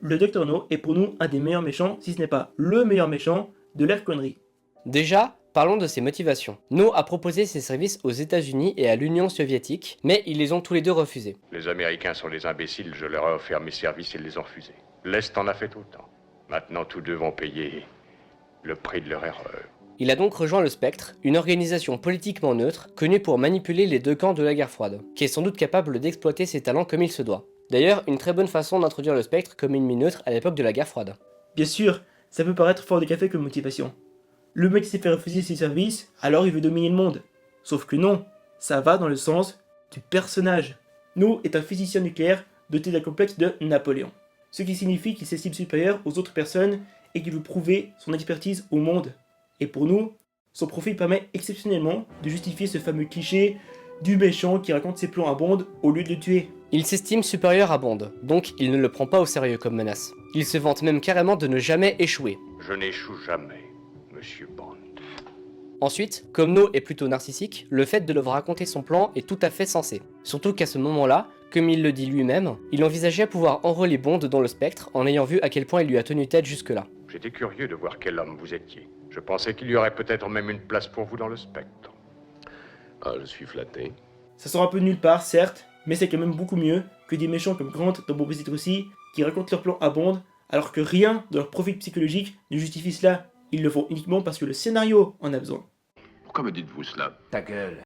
Le Docteur No est pour nous un des meilleurs méchants, si ce n'est pas le meilleur méchant, de l'ère connerie. Déjà, parlons de ses motivations. No a proposé ses services aux États-Unis et à l'Union soviétique, mais ils les ont tous les deux refusés. Les Américains sont des imbéciles, je leur ai offert mes services et ils les ont refusés. L'Est en a fait autant. Maintenant, tous deux vont payer le prix de leur erreur. Il a donc rejoint le Spectre, une organisation politiquement neutre, connue pour manipuler les deux camps de la guerre froide, qui est sans doute capable d'exploiter ses talents comme il se doit. D'ailleurs, une très bonne façon d'introduire le Spectre comme ennemi neutre à l'époque de la guerre froide. Bien sûr, ça peut paraître fort de café comme motivation. Le mec s'est fait refuser ses services, alors il veut dominer le monde. Sauf que non, ça va dans le sens du personnage. No est un physicien nucléaire doté d'un complexe de Napoléon. Ce qui signifie qu'il s'estime supérieur aux autres personnes et qu'il veut prouver son expertise au monde. Et pour nous, son profil permet exceptionnellement de justifier ce fameux cliché du méchant qui raconte ses plans à Bond au lieu de le tuer. Il s'estime supérieur à Bond, donc il ne le prend pas au sérieux comme menace. Il se vante même carrément de ne jamais échouer. Je n'échoue jamais, Monsieur Bond. Ensuite, comme No est plutôt narcissique, le fait de leur raconter son plan est tout à fait sensé. Surtout qu'à ce moment-là, comme il le dit lui-même, il envisageait pouvoir enrôler Bond dans le Spectre en ayant vu à quel point il lui a tenu tête jusque-là. J'étais curieux de voir quel homme vous étiez. Je pensais qu'il y aurait peut-être même une place pour vous dans le Spectre. Ah, je suis flatté. Ça sort un peu de nulle part, certes, mais c'est quand même beaucoup mieux que des méchants comme Grant dans Bob aussi qui racontent leur plan à Bond alors que rien de leur profil psychologique ne justifie cela. Ils le font uniquement parce que le scénario en a besoin. Pourquoi me dites-vous cela? Ta gueule.